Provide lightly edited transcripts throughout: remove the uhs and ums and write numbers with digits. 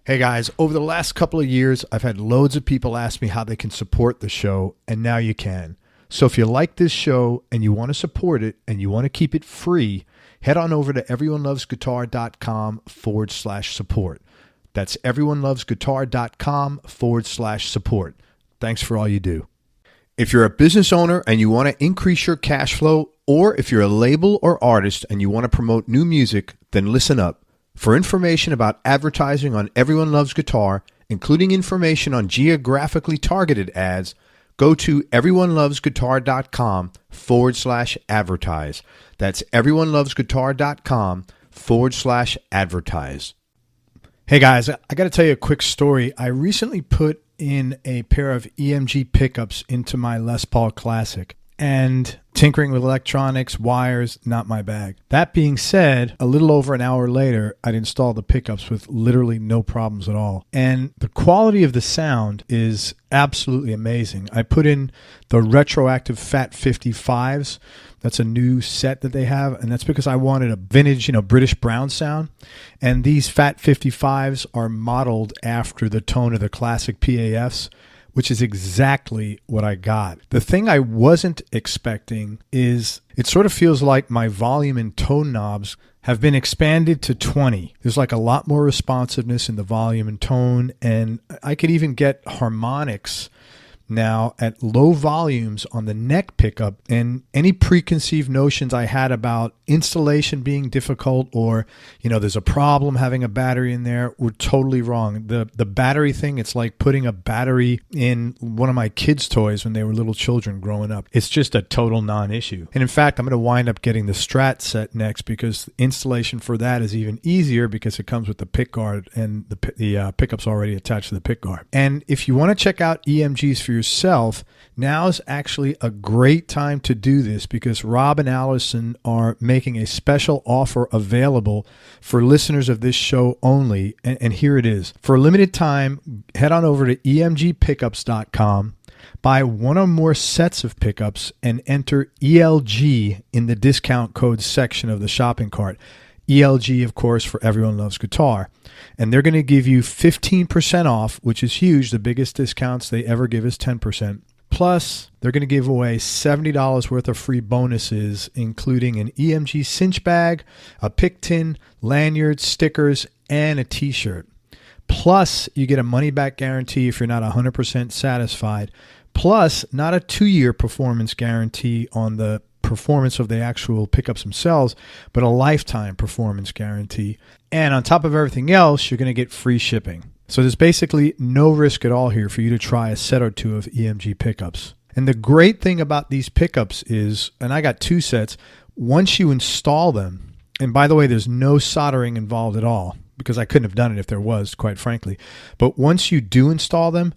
Hey guys, over the last couple of years, I've had loads of people ask me how they can support the show, and now you can. So if you like this show and you want to support it and you want to keep it free, head on over to everyonelovesguitar.com/support. That's everyonelovesguitar.com/support. Thanks for all you do. If you're a business owner and you want to increase your cash flow, or if you're a label or artist and you want to promote new music, then listen up. For information about advertising on Everyone Loves Guitar, including information on geographically targeted ads, go to everyonelovesguitar.com/advertise. That's everyonelovesguitar.com/advertise. Hey guys, I got to tell you a quick story. I recently put in a pair of EMG pickups into my Les Paul Classic. And tinkering with electronics, wires, not my bag. That being said, a little over an hour later, I'd installed the pickups with literally no problems at all. And the quality of the sound is absolutely amazing. I put in the retroactive Fat 55s. That's a new set that they have, and that's because I wanted a vintage, British Brown sound. And these Fat 55s are modeled after the tone of the classic PAFs, which is exactly what I got. The thing I wasn't expecting is it sort of feels like my volume and tone knobs have been expanded to 20. There's like a lot more responsiveness in the volume and tone, and I could even get harmonics now at low volumes on the neck pickup, and any preconceived notions I had about installation being difficult or, there's a problem having a battery in there were totally wrong. The battery thing, it's like putting a battery in one of my kids' toys when they were little children growing up. It's just a total non-issue. And in fact, I'm going to wind up getting the Strat set next because installation for that is even easier because it comes with the pick guard and the pickup's already attached to the pick guard. And if you want to check out EMGs for yourself, now's actually a great time to do this because Rob and Allison are making a special offer available for listeners of this show only. And here it is. For a limited time, head on over to emgpickups.com, buy one or more sets of pickups, and enter ELG in the discount code section of the shopping cart. ELG, of course, for Everyone Loves Guitar. And they're going to give you 15% off, which is huge. The biggest discounts they ever give is 10%. Plus, they're going to give away $70 worth of free bonuses, including an EMG cinch bag, a pick tin, lanyard, stickers, and a t-shirt. Plus, you get a money-back guarantee if you're not 100% satisfied. Plus, not a 2-year performance guarantee on the performance of the actual pickups themselves, but a lifetime performance guarantee. And on top of everything else, you're going to get free shipping. So there's basically no risk at all here for you to try a set or two of EMG pickups. And the great thing about these pickups is, and I got 2 sets, once you install them, and by the way, there's no soldering involved at all, because I couldn't have done it if there was, quite frankly. But once you do install them,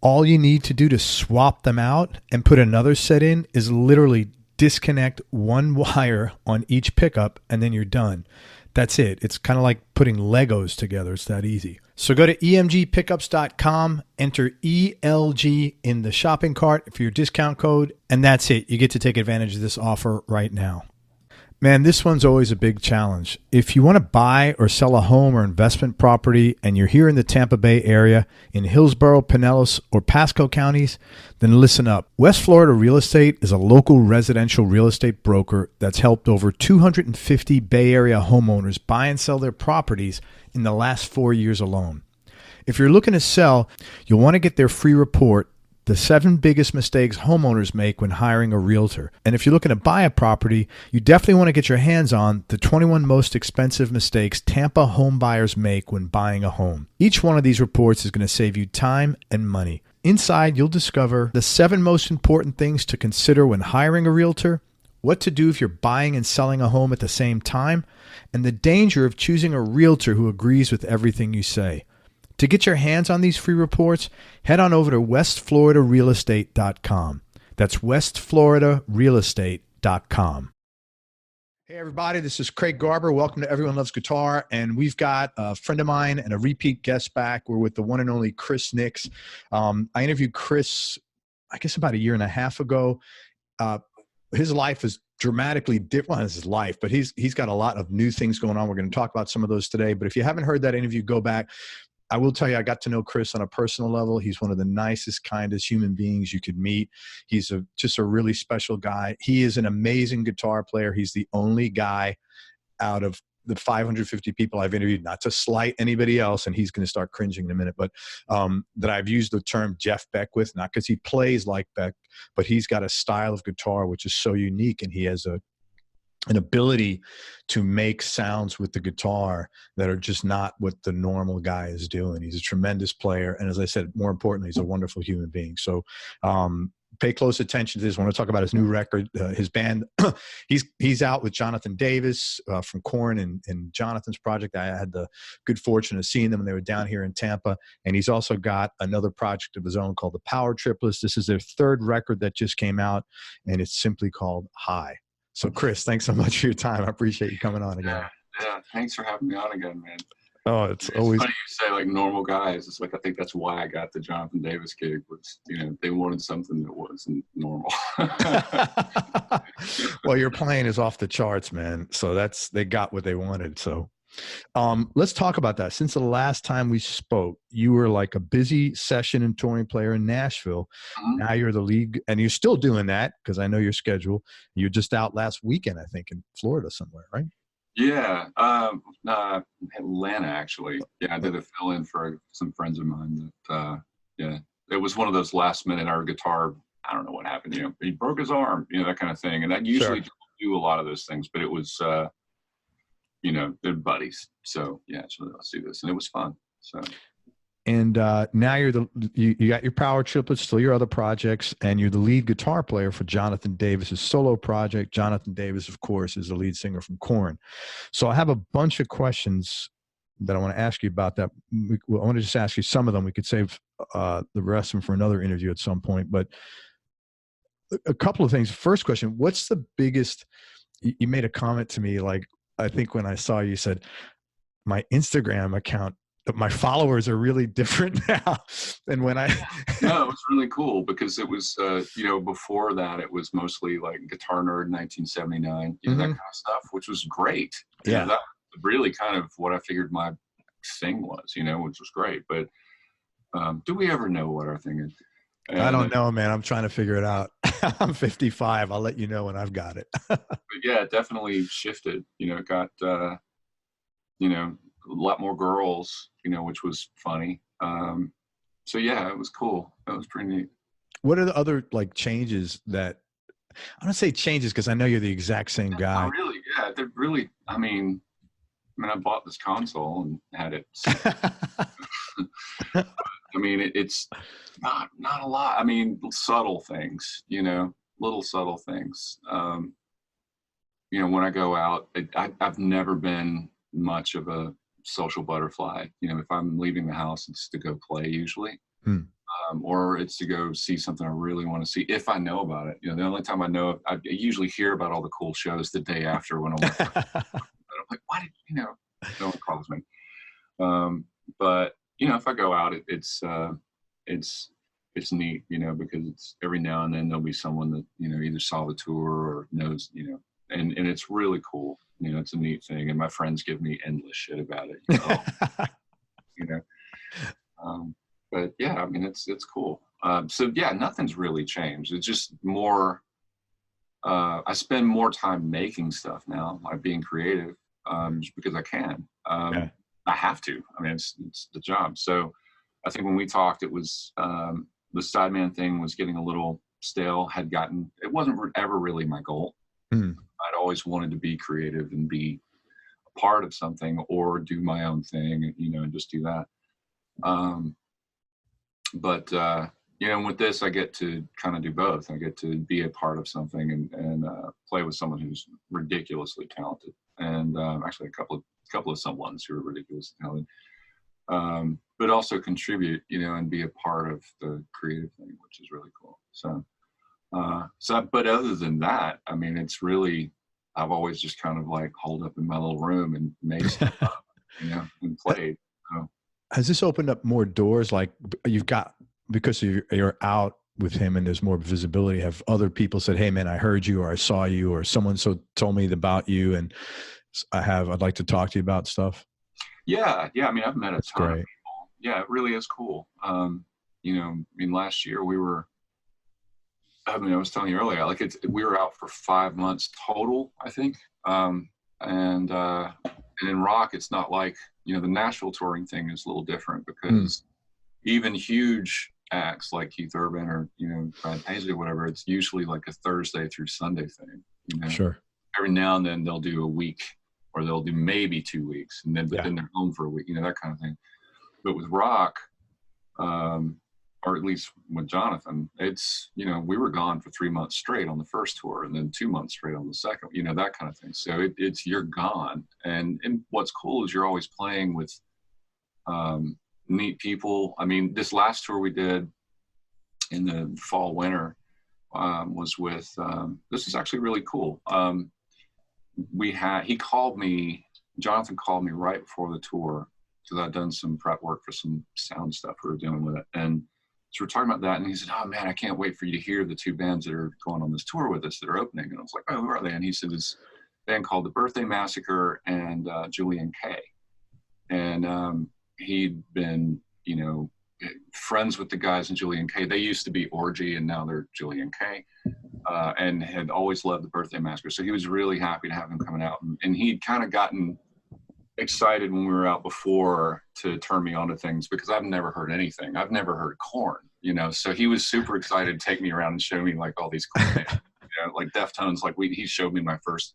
all you need to do to swap them out and put another set in is literally disconnect one wire on each pickup, and then you're done. That's it. It's kind of like putting Legos together. It's that easy. So go to emgpickups.com, enter ELG in the shopping cart for your discount code, and that's it. You get to take advantage of this offer right now. Man, this one's always a big challenge. If you want to buy or sell a home or investment property and you're here in the Tampa Bay area, in Hillsborough, Pinellas, or Pasco counties, then listen up. West Florida Real Estate is a local residential real estate broker that's helped over 250 Bay Area homeowners buy and sell their properties in the last 4 years alone. If you're looking to sell, you'll want to get their free report, The 7 Biggest Mistakes Homeowners Make When Hiring a Realtor. And if you're looking to buy a property, you definitely want to get your hands on the 21 Most Expensive Mistakes Tampa Home Buyers Make When Buying a Home. Each one of these reports is going to save you time and money. Inside, you'll discover the 7 most important things to consider when hiring a realtor, what to do if you're buying and selling a home at the same time, and the danger of choosing a realtor who agrees with everything you say. To get your hands on these free reports, head on over to westfloridarealestate.com. That's westfloridarealestate.com. Hey, everybody, this is Craig Garber. Welcome to Everyone Loves Guitar. And we've got a friend of mine and a repeat guest back. We're with the one and only Chris Nix. I interviewed Chris, I guess, about a year and a half ago. His life is dramatically different. Well, this is his life, but he's got a lot of new things going on. We're going to talk about some of those today. But if you haven't heard that interview, go back. I will tell you, I got to know Chris on a personal level. He's one of the nicest, kindest human beings you could meet. He's just a really special guy. He is an amazing guitar player. He's the only guy out of the 550 people I've interviewed, not to slight anybody else, and he's going to start cringing in a minute, but that I've used the term Jeff Beck with, not because he plays like Beck, but he's got a style of guitar which is so unique, and he has an ability to make sounds with the guitar that are just not what the normal guy is doing. He's a tremendous player. And as I said, more importantly, he's a wonderful human being. So pay close attention to this. I want to talk about his new record, his band. he's out with Jonathan Davis from Korn and Jonathan's project. I had the good fortune of seeing them when they were down here in Tampa. And he's also got another project of his own called the Power Triplets. This is their third record that just came out, and it's simply called High. So, Chris, thanks so much for your time. I appreciate you coming on again. Yeah, thanks for having me on again, man. Oh, it's always funny you say like normal guys. It's like I think that's why I got the Jonathan Davis gig. Was they wanted something that wasn't normal. Well, your playing is off the charts, man. So they got what they wanted. So let's talk about that. Since the last time we spoke, you were like a busy session and touring player in Nashville. Mm-hmm. Now you're the lead, and you're still doing that because I know your schedule. You're just out last weekend, I think, in Florida somewhere, right? Yeah, Atlanta actually. Yeah, I did a fill-in for some friends of mine. That it was one of those last-minute. Our guitar, I don't know what happened. He broke his arm. That kind of thing. And I usually do a lot of those things, but it was. They're buddies. So yeah, so let's do this. And it was fun. So. And now you got your Power Triplets, still your other projects, and you're the lead guitar player for Jonathan Davis's solo project. Jonathan Davis, of course, is the lead singer from Korn. So I have a bunch of questions that I want to ask you about that. I want to just ask you some of them. We could save the rest of them for another interview at some point. But a couple of things. First question, what's the biggest – you made a comment to me, like, I think when I saw you said, my Instagram account, my followers are really different now than when I. No, it was really cool because it was, before that, it was mostly like Guitar Nerd 1979, that kind of stuff, which was great. Yeah. That was really kind of what I figured my thing was, which was great. But do we ever know what our thing is? And I don't know, man. I'm trying to figure it out. I'm 55. I'll let you know when I've got it. But yeah, it definitely shifted. It got, a lot more girls, which was funny. So yeah, it was cool. That was pretty neat. What are the other like changes that I don't say changes because I know you're the exact same guy. Not really, yeah. They're really. I bought this console and had it. It's not a lot. Subtle things, little subtle things. When I go out, I've never been much of a social butterfly. If I'm leaving the house, it's to go play usually, or it's to go see something I really want to see if I know about it. The only time I know, I usually hear about all the cool shows the day after when I'm like, why did no one calls me. But if I go out, it's neat, because it's every now and then there'll be someone that, either saw the tour or knows, and it's really cool. It's a neat thing. And my friends give me endless shit about it, but yeah, it's cool. So yeah, nothing's really changed. It's just more, I spend more time making stuff now, like being creative, just because I can. I have to. It's the job. So I think when we talked, it was the sideman thing was getting a little stale. It wasn't ever really my goal. I'd always wanted to be creative and be a part of something or do my own thing, and just do that. But with this, I get to kind of do both. I get to be a part of something and play with someone who's ridiculously talented, and actually a couple of someones who are ridiculously talented, but also contribute, and be a part of the creative thing, which is really cool. So, but other than that, it's really, I've always just kind of like holed up in my little room and made stuff up, and played. So. Has this opened up more doors? Like you've got, because you're out with him and there's more visibility, have other people said, hey man, I heard you, or I saw you, or someone told me about you, and I'd like to talk to you about stuff? Yeah. I've met a ton of people, yeah, it really is cool. You know, I mean, last year I was telling you earlier, like we were out for 5 months total, I think. And in rock, it's not like, you know, the Nashville touring thing is a little different because even huge acts like Keith Urban or, you know, Brad Paisley or whatever, it's usually like a Thursday through Sunday thing. You know? Sure. Every now and then they'll do a week, or they'll do maybe 2 weeks, and then then they're home for a week, you know, that kind of thing. But with rock, or at least with Jonathan, it's, you know, we were gone for 3 months straight on the first tour and then 2 months straight on the second, you know, that kind of thing. So it's you're gone. And what's cool is you're always playing with neat people. I mean, this last tour we did in the fall, winter was with, this is actually really cool. Jonathan called me right before the tour because I'd done some prep work for some sound stuff we were doing with it. And so we're talking about that, and he said, "Oh man, I can't wait for you to hear the 2 bands that are going on this tour with us that are opening." And I was like, "Oh, who are they?" And he said, "This band called the Birthday Massacre and Julian K." And he'd been, you know, friends with the guys in Julian K. They used to be Orgy, and now they're Julian K. And had always loved the Birthday Massacre. So he was really happy to have him coming out, and he'd kind of gotten excited when we were out before to turn me on to things because I've never heard anything. I've never heard Korn, you know, so he was super excited to take me around and show me like all these cool things, you know, like Deftones. Like he showed me my first,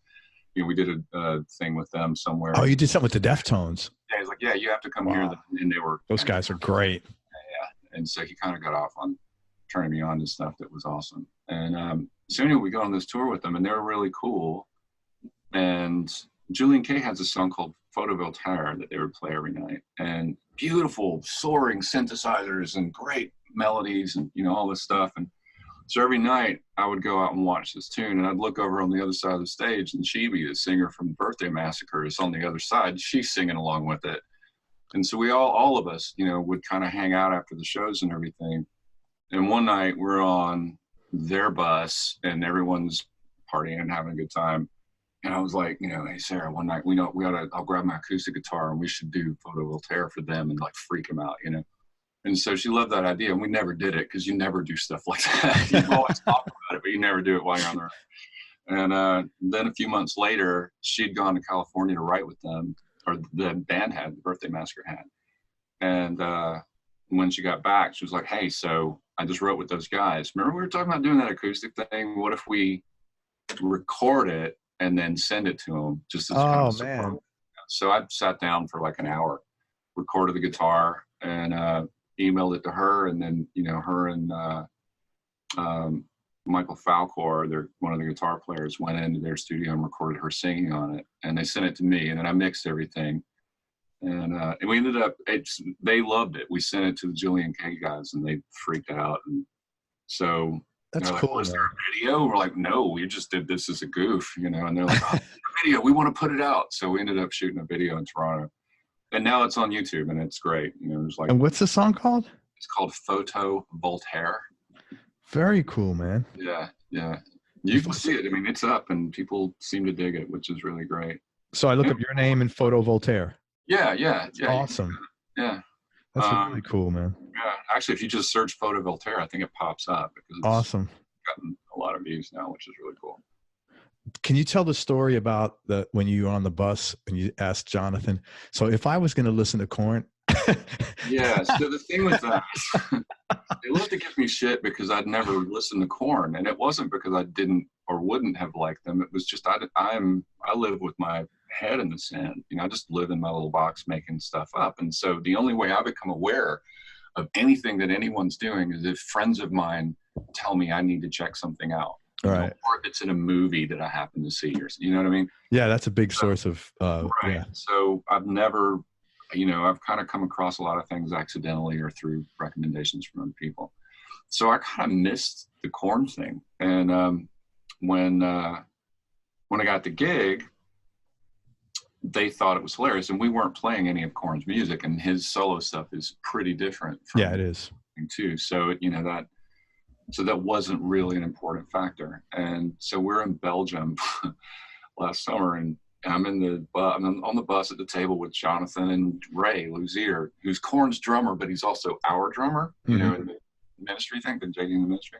you know, we did a thing with them somewhere. Oh, you did something with the Deftones? Yeah, he's like, "Yeah, you have to come here." And they were, those guys are great. Yeah. And so he kind of got off on turning me on to stuff that was awesome. And so anyway, we go on this tour with them, and they were really cool. And Julian K has a song called Photo Voltaire that they would play every night, and beautiful soaring synthesizers and great melodies and, you know, all this stuff. And so every night I would go out and watch this tune, and I'd look over on the other side of the stage, and Chibi, the singer from Birthday Massacre, is on the other side. She's singing along with it. And so we all of us, you know, would kind of hang out after the shows and everything. And one night we're on their bus and everyone's partying and having a good time. And I was like, you know, "Hey Sarah, one night I'll grab my acoustic guitar and we should do Photo Voltaire for them and like freak them out, you know." And so she loved that idea, and we never did it because you never do stuff like that. You always talk about it, but you never do it while you're on the road. And then a few months later, she'd gone to California to write with them, or the band had, the Birthday Massacre had. And when she got back, she was like, "Hey, so I just wrote with those guys. Remember we were talking about doing that acoustic thing? What if we record it and then send it to them just as kind of support?" Man. So I sat down for like an hour, recorded the guitar, and emailed it to her. And then, you know, her and Michael Falcor, they're one of the guitar players, went into their studio and recorded her singing on it. And they sent it to me, and then I mixed everything. And we ended up, they loved it. We sent it to the Julian K guys, and they freaked out. And so that's like, cool. "Was there a video?" We're like, "No, we just did this as a goof," you know. And they're like, "Oh, video, we want to put it out." So we ended up shooting a video in Toronto, and now it's on YouTube, and it's great. You know, there's like. And what's the song called? It's called Photo Voltaire. Very cool, man. Yeah, yeah. You can see it. I mean, it's up, and people seem to dig it, which is really great. So I look up your name in Photo Voltaire. Yeah. Awesome. Yeah. That's really cool, man. Yeah. Actually, if you just search Photo Voltaire, I think it pops up because it's awesome. Gotten a lot of views now, which is really cool. Can you tell the story about when you were on the bus and you asked Jonathan, "So if I was going to listen to Korn?" Yeah. So the thing with that, they loved to give me shit because I'd never listened to Korn, and it wasn't because I didn't or wouldn't have liked them. It was just I live with my head in the sand. You know, I just live in my little box making stuff up. And so the only way I become aware of anything that anyone's doing is if friends of mine tell me I need to check something out. Right. Or if it's in a movie that I happen to see, or you know what I mean? Yeah, that's a big source of right. Yeah. So I've never, you know, I've kind of come across a lot of things accidentally or through recommendations from other people. So I kind of missed the Korn thing. And when I got the gig, they thought it was hilarious, and we weren't playing any of Korn's music, and his solo stuff is pretty different. Yeah, it is too. So you know that wasn't really an important factor. And so we're in Belgium last summer, and I'm I'm on the bus at the table with Jonathan and Ray Luzier, who's Korn's drummer, but he's also our drummer, you know, in the ministry thing, been taking the ministry.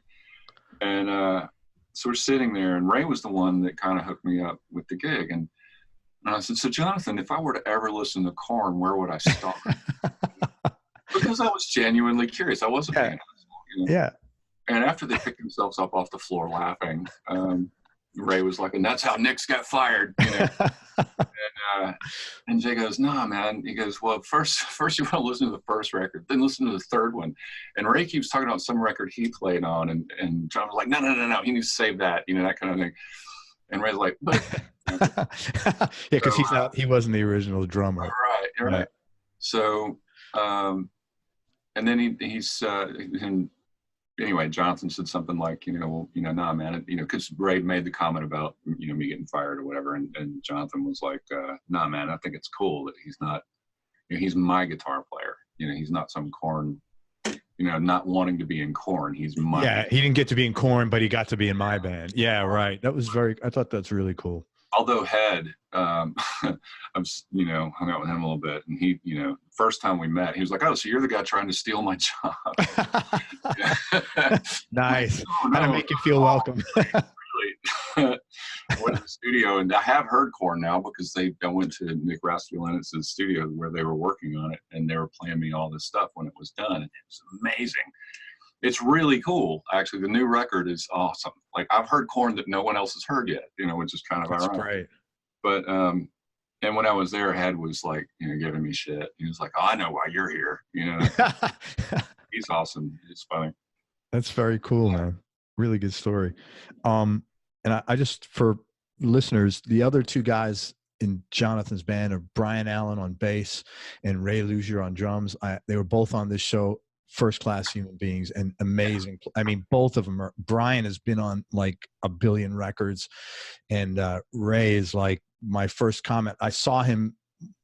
And so we're sitting there, and Ray was the one that kind of hooked me up with the gig. And I said, so Jonathan, if I were to ever listen to Korn, where would I start? Because I was genuinely curious. I wasn't being asshole, you know? Yeah. And after they picked themselves up off the floor laughing, Ray was like, and that's how Nix got fired, you know. And Jay goes, nah, man. He goes, well, first you want to listen to the first record, then listen to the third one. And Ray keeps talking about some record he played on, and John was like, no, he needs to save that, you know, that kind of thing. And Ray's like, but yeah, because he wasn't the original drummer. Right. So, and then anyway, Jonathan said something like, you know, well, you know, nah, man, you know, because Ray made the comment about, you know, me getting fired or whatever, and Jonathan was like, nah, man, I think it's cool that he's not, you know, he's my guitar player. You know, he's not some Korn, you know, not wanting to be in Korn. He's my. Yeah, he didn't get to be in Korn, but he got to be in my band. Yeah, right. That was I thought that's really cool. Although Head, I've, you know, hung out with him a little bit, and he, you know, first time we met, he was like, oh, so you're the guy trying to steal my job. Nice. How to make you feel welcome. Really. I went to the studio, and I have heard Korn now because I went to Nick Rastiolinis's studio where they were working on it, and they were playing me all this stuff when it was done, and it was amazing. It's really cool. Actually, the new record is awesome. Like, I've heard Korn that no one else has heard yet, you know, which is kind of ironic. That's great. But, and when I was there, Head was like, you know, giving me shit. He was like, oh, I know why you're here. You know, he's awesome. It's funny. That's very cool, man. Really good story. And I just, for listeners, the other two guys in Jonathan's band are Brian Allen on bass and Ray Luzier on drums. They were both on this show. First class human beings and amazing. I mean, both of them are. Brian has been on like a billion records, and Ray is like, my first comment. I saw him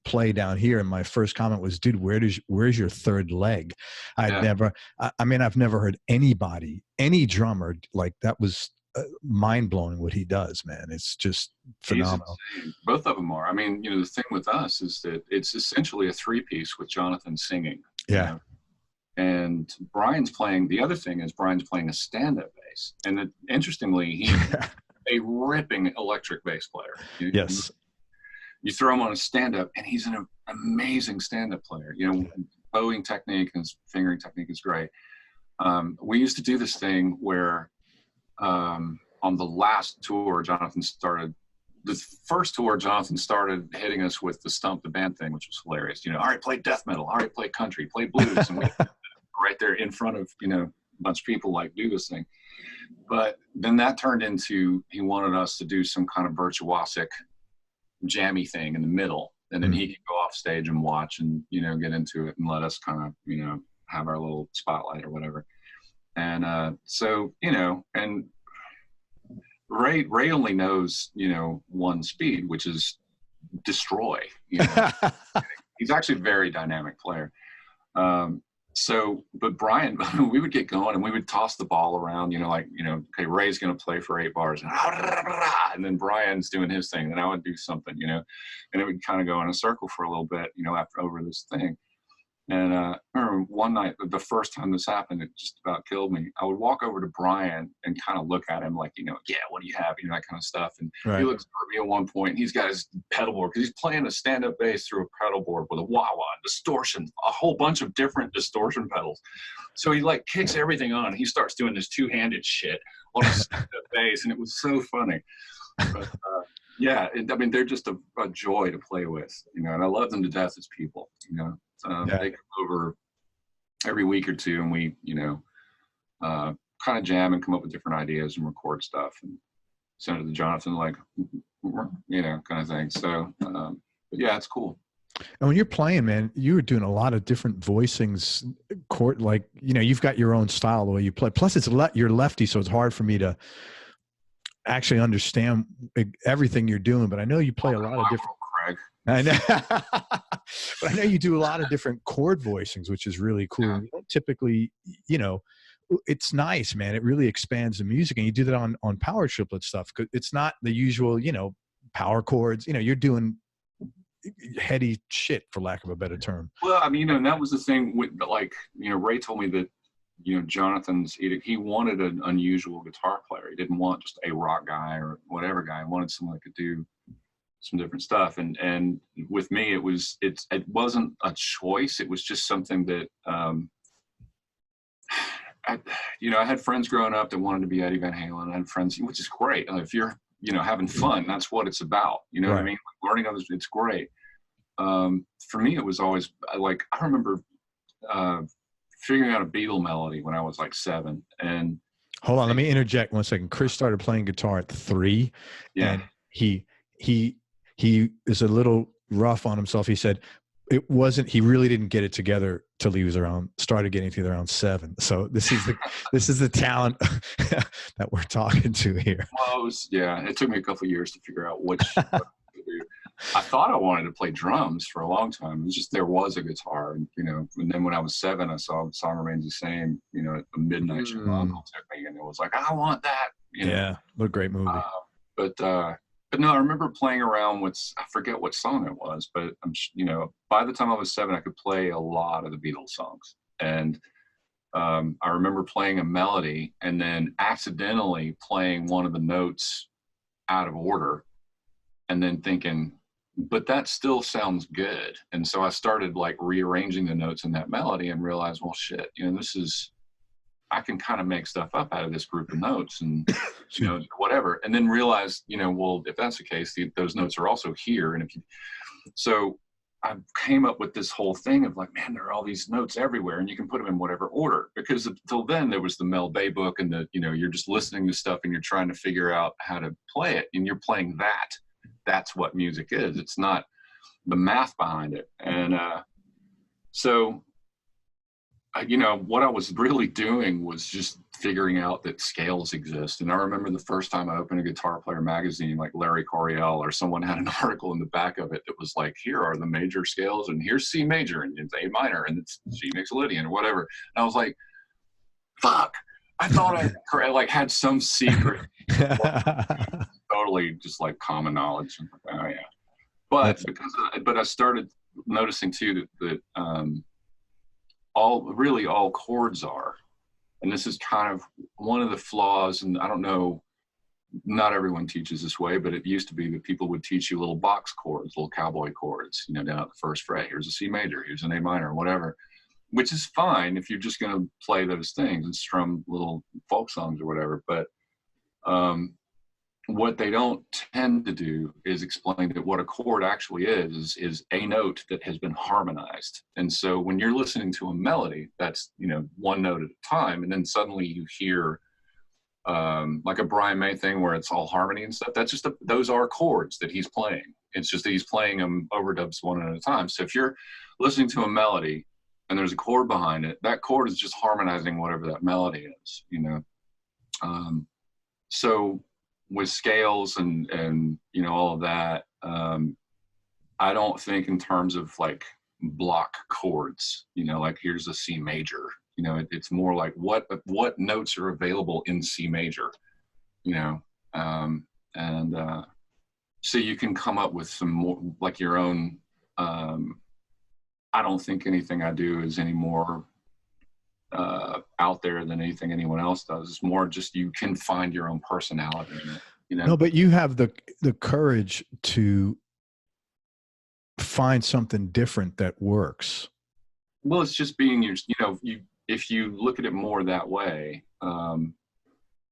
play down here, and my first comment was, "Dude, where's your third leg?" I've never heard any drummer like that. Was mind blowing what he does, man. It's just phenomenal. Both of them are. I mean, you know, the thing with us is that it's essentially a three-piece with Jonathan singing. Yeah. You know? And Brian's playing, the other thing is Brian's playing a stand-up bass. And interestingly, he's a ripping electric bass player. Yes. You throw him on a stand-up, and he's an amazing stand-up player. You know, bowing technique and his fingering technique is great. We used to do this thing where on the last tour, the first tour, Jonathan started hitting us with the Stump the Band thing, which was hilarious. You know, all right, play death metal. All right, play country. Play blues. And we right there in front of, you know, a bunch of people, like, do this thing. But then that turned into, he wanted us to do some kind of virtuosic jammy thing in the middle. And then he could go off stage and watch and, you know, get into it and let us kind of, you know, have our little spotlight or whatever. And so, you know, and Ray only knows, you know, one speed, which is destroy. You know? He's actually a very dynamic player. So, but Brian, we would get going and we would toss the ball around, you know, like, you know, okay, Ray's going to play for 8 bars, and then Brian's doing his thing, and I would do something, you know, and it would kind of go in a circle for a little bit, you know, over this thing. And I remember one night, the first time this happened, it just about killed me. I would walk over to Brian and kind of look at him like, you know, yeah, what do you have? You know, that kind of stuff. And he looks at me at one point. He's got his pedal board because he's playing a stand-up bass through a pedal board with a wah-wah, distortion, a whole bunch of different distortion pedals. So he like kicks everything on. He starts doing this two-handed shit on a stand-up bass, and it was so funny. But yeah, I mean, they're just a joy to play with, you know, and I love them to death as people, you know. They come over every week or two, and we, you know, kind of jam and come up with different ideas and record stuff and send it to Jonathan, like, you know, kind of thing. So, but yeah, it's cool. And when you're playing, man, you were doing a lot of different voicings, like, you know, you've got your own style the way you play. Plus, you're lefty, so it's hard for me to actually understand everything you're doing. But I know you play a lot of different. I know, but I know you do a lot of different chord voicings, which is really cool. Yeah. You don't typically, you know, it's nice, man. It really expands the music, and you do that on Power Triplet stuff. Cause it's not the usual, you know, power chords. You're doing heady shit, for lack of a better term. Well, I mean, and that was the thing with, like, Ray told me that, Jonathan's, he wanted an unusual guitar player. He didn't want just a rock guy or whatever guy. He wanted someone that could do some different stuff. And with me, it wasn't a choice. It was just something that, I had friends growing up that wanted to be Eddie Van Halen. I had friends, which is great. If you're, having fun, that's what it's about. You know what I mean? Like, learning others, it's great. For me, it was always like, I remember figuring out a Beatle melody when I was like 7. And hold on, let me interject 1 second. Chris started playing guitar at 3, and he is a little rough on himself. He said he really didn't get it together till he was started getting together around 7. So this is the talent that we're talking to here. Well, it took me a couple of years to figure out which. I thought I wanted to play drums for a long time. It's just, there was a guitar, and then when I was 7, I saw The Song Remains the Same, at the midnight show. My uncle took me, and it was like, I want that. Yeah, what a great movie. But no, I remember playing around with, I forget what song it was, but by the time I was 7, I could play a lot of the Beatles songs. And I remember playing a melody and then accidentally playing one of the notes out of order, and then thinking, but that still sounds good. And so I started like rearranging the notes in that melody and realized, well, shit, I can kind of make stuff up out of this group of notes, and, whatever. And then realized, well, if that's the case, those notes are also here. And so I came up with this whole thing of like, man, there are all these notes everywhere, and you can put them in whatever order, because until then there was the Mel Bay book, and you're just listening to stuff and you're trying to figure out how to play it, and you're playing that. That's what music is. It's not the math behind it. And so, what I was really doing was just figuring out that scales exist. And I remember the first time I opened a Guitar Player magazine, like Larry Coryell or someone had an article in the back of it that was like, here are the major scales, and here's C major, and it's A minor, and it's G Mixolydian or whatever. And I was like, fuck, I thought I like had some secret. Totally just like common knowledge. Oh yeah. But but I started noticing too that all chords are, and this is kind of one of the flaws, and I don't know, not everyone teaches this way, but it used to be that people would teach you little box chords, little cowboy chords, down at the first fret. Here's a C major, here's an A minor, whatever, which is fine if you're just going to play those things and strum little folk songs or whatever. But what they don't tend to do is explain that what a chord actually is a note that has been harmonized. And so when you're listening to a melody, that's, one note at a time, and then suddenly you hear like a Brian May thing where it's all harmony and stuff. That's just those are chords that he's playing. It's just that he's playing them overdubs one at a time. So if you're listening to a melody and there's a chord behind it, that chord is just harmonizing whatever that melody is, so with scales and all of that, I don't think in terms of like block chords, like here's a C major, it's more like what notes are available in C major, so you can come up with some more like your own. I don't think anything I do is any more out there than anything anyone else does. It's more just you can find your own personality in it, No, but you have the courage to find something different that works. Well, it's just being if you look at it more that way,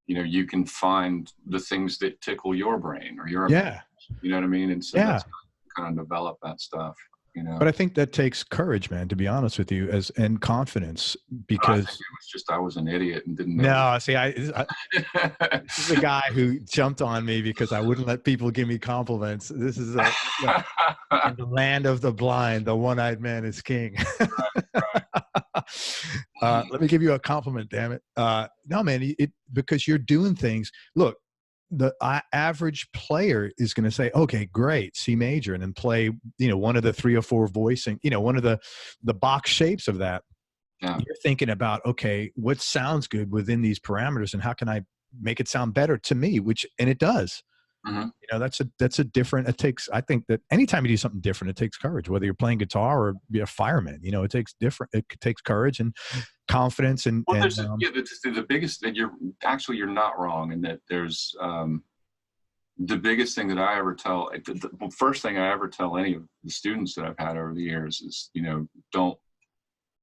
you can find the things that tickle your brain or your yeah. You know what I mean? And so that's kind of develop that stuff. But I think that takes courage, man, to be honest with you, and confidence, because it was just I was an idiot and didn't know. No, see, this is a guy who jumped on me because I wouldn't let people give me compliments. This is in the land of the blind, the one-eyed man is king. Right. Let me give you a compliment, damn it. No, man, because you're doing things. Look, the average player is going to say, okay, great, C major, and then play, one of the 3 or 4 voicing, one of the box shapes of that. Yeah. You're thinking about, okay, what sounds good within these parameters and how can I make it sound better to me, and it does. Mhm. You know, that's a different, I think that anytime you do something different, it takes courage, whether you're playing guitar or be a fireman, you know, it takes courage and confidence Well, the biggest that you're not wrong in that there's the biggest thing that I ever tell, the first thing I ever tell any of the students that I've had over the years is, you know, don't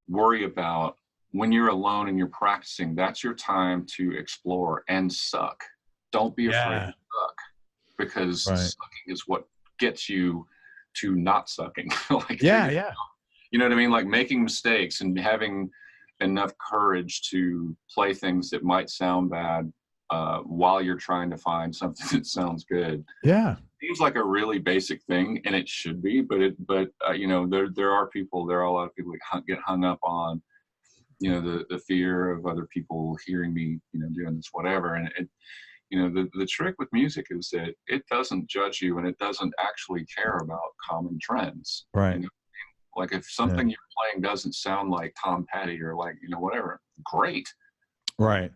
worry about when you're alone and you're practicing. That's your time to explore and suck. Don't be afraid to suck, because sucking is what gets you to not sucking. Like, you know what I mean? Like making mistakes and having enough courage to play things that might sound bad while you're trying to find something that sounds good. Yeah. Seems like a really basic thing, and it should be, but you know, there are a lot of people that get hung up on, you know, the fear of other people hearing me, you know, doing this, whatever. And you know, the trick with music is that it doesn't judge you, and it doesn't actually care about common trends. Right. You know? Like if something you're playing doesn't sound like Tom Petty or like, you know, whatever, great. Right.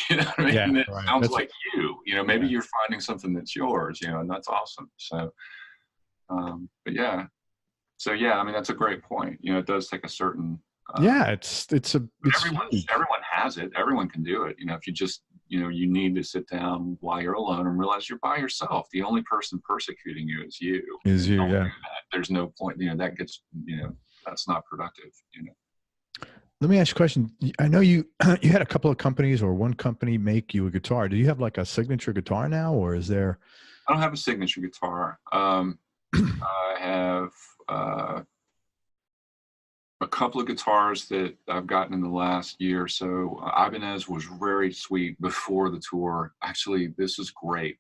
You know what I mean? Yeah, It sounds like you know, maybe you're finding something that's yours, you know, and that's awesome. So, but yeah. So yeah, I mean, that's a great point. You know, it does take a certain, everyone has it. Everyone can do it. You know, if you just, you know, you need to sit down while you're alone and realize you're by yourself. The only person persecuting you is you. There's no point, you know, that gets, you know, that's not productive, you know. Let me ask you a question. I know you had a couple of companies or one company make you a guitar. Do you have like a signature guitar now, or is there? I don't have a signature guitar. I have a couple of guitars that I've gotten in the last year or so. Ibanez was very sweet before the tour. Actually, this is great.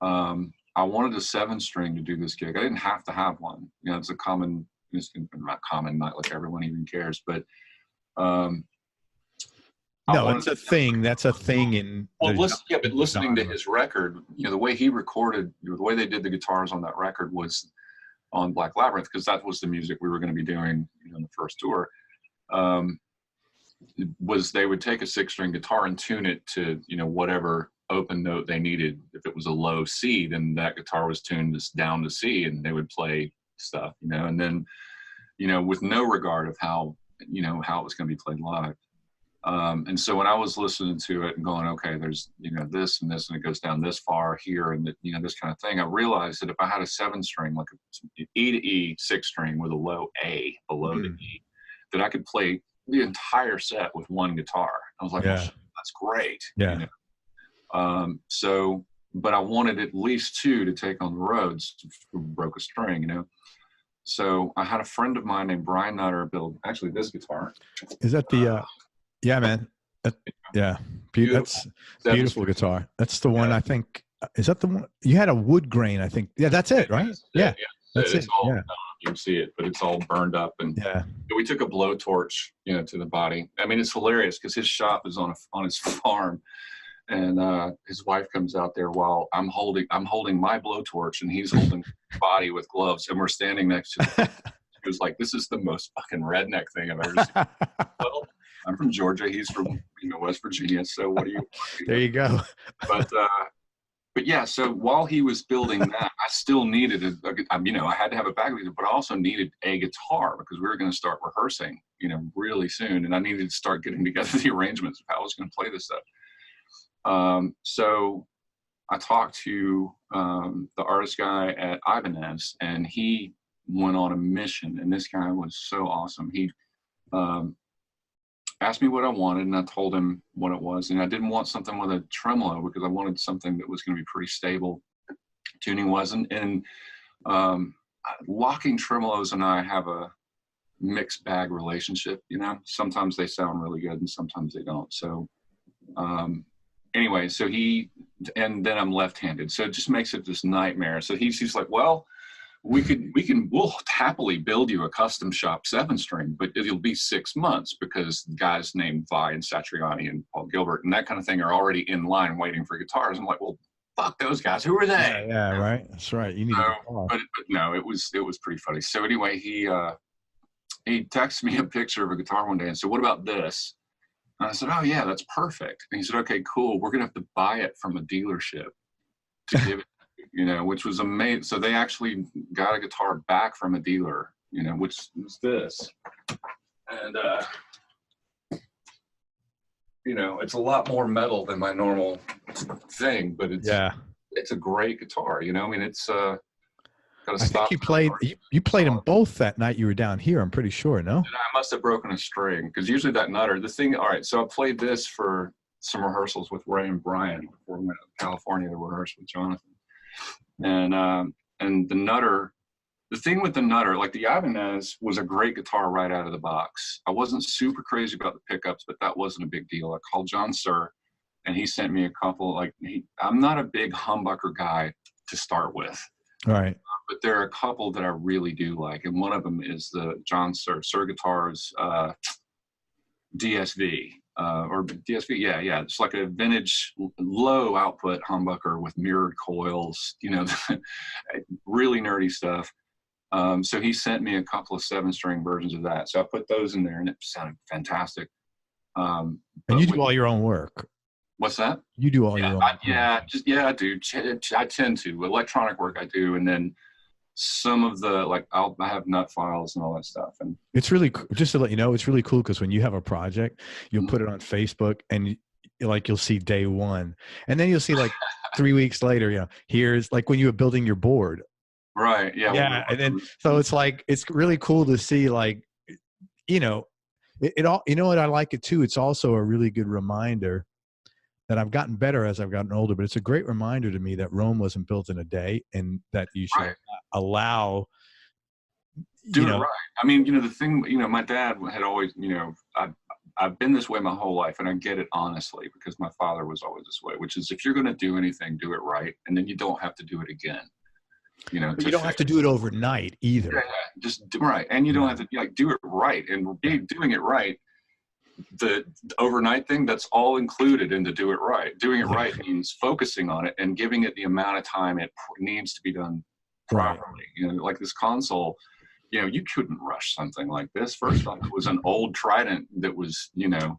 I wanted a 7-string to do this gig. I didn't have to have one. You know, it's not common, not like everyone even cares, but it's a thing. That's a thing. But listening to his record, you know, the way he recorded, the way they did the guitars on that record was on Black Labyrinth, because that was the music we were going to be doing, you know, in the first tour. Was they would take a 6-string guitar and tune it to, you know, whatever open note they needed. If it was a low C, then that guitar was tuned down to C, and they would play stuff, you know, and then, you know, with no regard of how, you know, how it was going to be played live. And so when I was listening to it and going, okay, there's, you know, this and this, and it goes down this far here, and you know, this kind of thing, I realized that if I had a 7-string, like an E to E 6-string with a low A below the E, that I could play the entire set with one guitar. I was like, well, that's great. Yeah. You know? So, but I wanted at least 2 to take on the roads, broke a string, you know? So I had a friend of mine named Brian Nutter build actually this guitar. Is that the, yeah, man. That's beautiful guitar. That's the one, I think. Is that the one? You had a wood grain, I think. Yeah, that's it, right? Yeah. That's it. All, you can see it, but it's all burned up. And we took a blowtorch, you know, to the body. I mean, it's hilarious because his shop is on his farm, and his wife comes out there while I'm holding my blowtorch, and he's holding the body with gloves, and we're standing next to him. He was like, "This is the most fucking redneck thing I've ever seen." Well, I'm from Georgia. He's from, you know, West Virginia. So what do you? There you go. But yeah. So while he was building that, I still needed you know, I had to have a backup, but I also needed a guitar because we were going to start rehearsing, you know, really soon, and I needed to start getting together the arrangements of how I was going to play this stuff. So I talked to the artist guy at Ibanez, and he went on a mission. And this guy was so awesome. He asked me what I wanted, and I told him what it was. And I didn't want something with a tremolo because I wanted something that was going to be pretty stable. Tuning wasn't. And locking tremolos and I have a mixed bag relationship. You know, sometimes they sound really good and sometimes they don't. So anyway, so and then I'm left-handed, so it just makes it this nightmare. So he's like, well, we'll happily build you a custom shop 7-string, but it'll be 6 months because guys named Vi and Satriani and Paul Gilbert and that kind of thing are already in line waiting for guitars. I'm like, well, fuck those guys. Who are they? Yeah, right. That's right. You need a guitar. But no, it was pretty funny. So anyway, he texted me a picture of a guitar one day and said, what about this? And I said, oh yeah, that's perfect. And he said, okay, cool. We're going to have to buy it from a dealership to give it to you. you know, which was amazing. So they actually got a guitar back from a dealer, you know, which was this. And, you know, it's a lot more metal than my normal thing, but it's a great guitar, you know. I mean, it's got a stop. You played them both that night you were down here, I'm pretty sure, no? And I must have broken a string, because usually that nutter, the thing, all right, so I played this for some rehearsals with Ray and Brian before we went to California to rehearse with Jonathan. And the nutter, the thing with the nutter, like the Ibanez was a great guitar right out of the box. I wasn't super crazy about the pickups, but that wasn't a big deal. I called John Sir, and he sent me a couple, like, I'm not a big humbucker guy to start with. All right. But there are a couple that I really do like, and one of them is the John Sir Guitars DSV. Or DSV, yeah. It's like a vintage low output humbucker with mirrored coils, you know, really nerdy stuff. So he sent me a couple of 7-string versions of that. So I put those in there, and it sounded fantastic. And you do all your own work. What's that? You do all your own work. I do. I tend to. Electronic work I do, and then some of the, like, I have nut files and all that stuff. And it's really, just to let you know, it's really cool, because when you have a project, you'll put it on Facebook, and you'll see day one, and then you'll see like 3 weeks later, you know, here's like when you were building your board. Right. Yeah. Yeah. And then, so it's like, it's really cool to see, like, you know, it all, you know what, I like it too. It's also a really good reminder that I've gotten better as I've gotten older, but it's a great reminder to me that Rome wasn't built in a day, and that you should allow, do it right. I mean, you know, the thing, you know, my dad had always, you know, I've been this way my whole life, and I get it honestly, because my father was always this way, which is, if you're going to do anything, do it right. And then you don't have to do it again. You know, but you don't have to do it overnight either. Yeah, just do right. And you don't have to, like, do it right. And doing it right, the overnight thing, that's all included in the do it right. Doing it right means focusing on it and giving it the amount of time it needs to be done properly. Right. You know, like this console, you know, you couldn't rush something like this. First off, it was an old Trident that was, you know,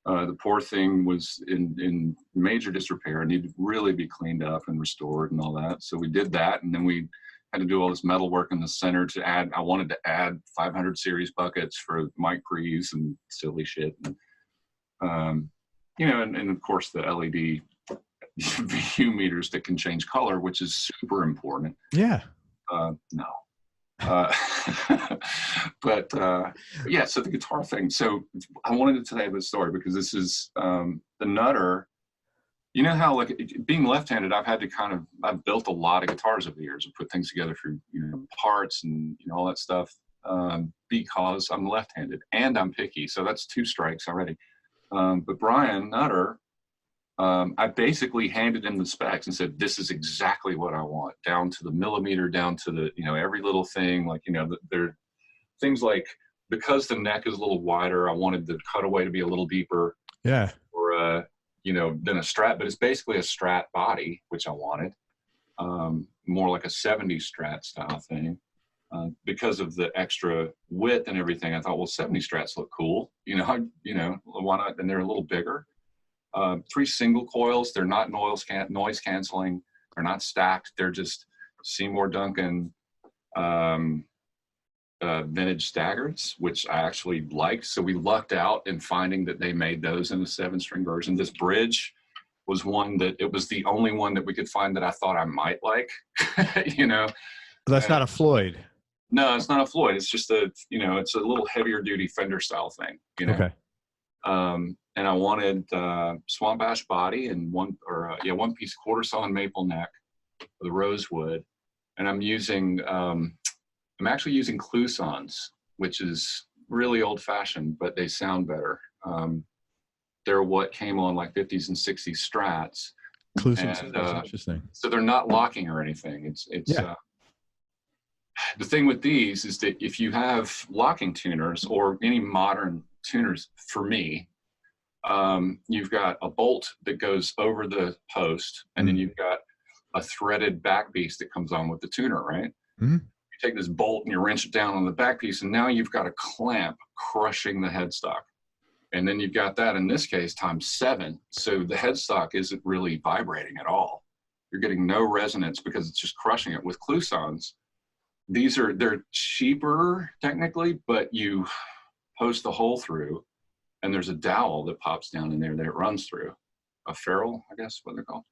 the poor thing was in major disrepair and needed to really be cleaned up and restored and all that. So we did that, and then we had to do all this metal work in the center to add. I wanted to add 500 series buckets for mic pre's and silly shit. And, you know, and of course the LED VU meters that can change color, which is super important. Yeah. No. But yeah, so the guitar thing. So I wanted to tell you this story, because this is the nutter. You know how, like, being left-handed, I've built a lot of guitars over the years and put things together through, you know, parts and, you know, all that stuff, because I'm left-handed and I'm picky. So that's 2 strikes already. But Brian Nutter, I basically handed him the specs and said, this is exactly what I want, down to the millimeter, down to the, you know, every little thing. Like, you know, there are things like, because the neck is a little wider, I wanted the cutaway to be a little deeper. Yeah. Or, you know, than a Strat, but it's basically a Strat body, which I wanted, more like a 70s Strat style thing. Because of the extra width and everything, I thought, well, 70 Strats look cool. You know, why not? And they're a little bigger. 3 single coils. They're not noise canceling. They're not stacked. They're just Seymour Duncan vintage staggereds, which I actually liked. So we lucked out in finding that they made those in a 7-string version. This bridge was one that, it was the only one that we could find that I thought I might like. You know, that's not a Floyd. No, it's not a Floyd. It's just a, you know, it's a little heavier duty Fender style thing. You know. Okay. And I wanted Swamp Ash body and one piece quarter sawn maple neck with a rosewood, and I'm actually using Clousons, which is really old fashioned, but they sound better. They're what came on like 50s and 60s Strats. Clousons, interesting. So they're not locking or anything. It's the thing with these is that if you have locking tuners or any modern tuners, for me, you've got a bolt that goes over the post, and then you've got a threaded back piece that comes on with the tuner, right? Mm-hmm. You take this bolt and you wrench it down on the back piece, and now you've got a clamp crushing the headstock. And then you've got that, in this case, times 7. So the headstock isn't really vibrating at all. you're getting no resonance because it's just crushing it. With cloisons, they're cheaper technically, but you post the hole through, and there's a dowel that pops down in there that it runs through, a ferrule, I guess what they're called,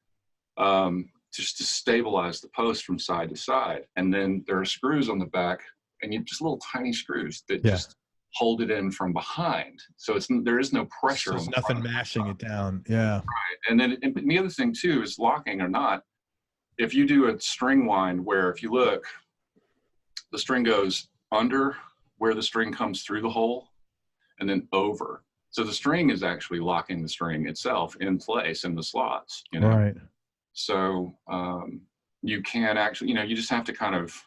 just to stabilize the post from side to side. And then there are screws on the back, and you just little tiny screws that just hold it in from behind. So there is no pressure. So there's nothing mashing it down. Yeah. Right. And then and the other thing too is, locking or not, if you do a string wind where, if you look, the string goes under where the string comes through the hole and then over. So the string is actually locking the string itself in place in the slots, you know? Right. So you can actually, you know, you just have to kind of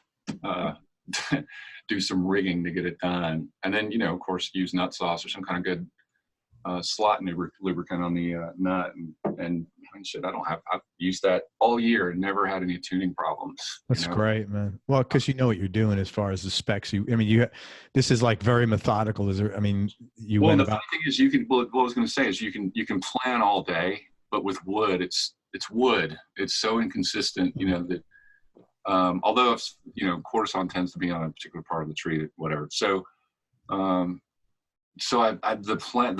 do some rigging to get it done. And then, you know, of course, use nut sauce or some kind of good slot lubricant on the nut. And shit, I've used that all year and never had any tuning problems. That's great, man. Well, because you know what you're doing as far as the specs. This is like very methodical. Is there? I mean, funny thing is, you can. What I was going to say is, you can plan all day, but with wood, it's wood. It's so inconsistent, you know, that although it's, you know, courtesan tends to be on a particular part of the tree, whatever. So the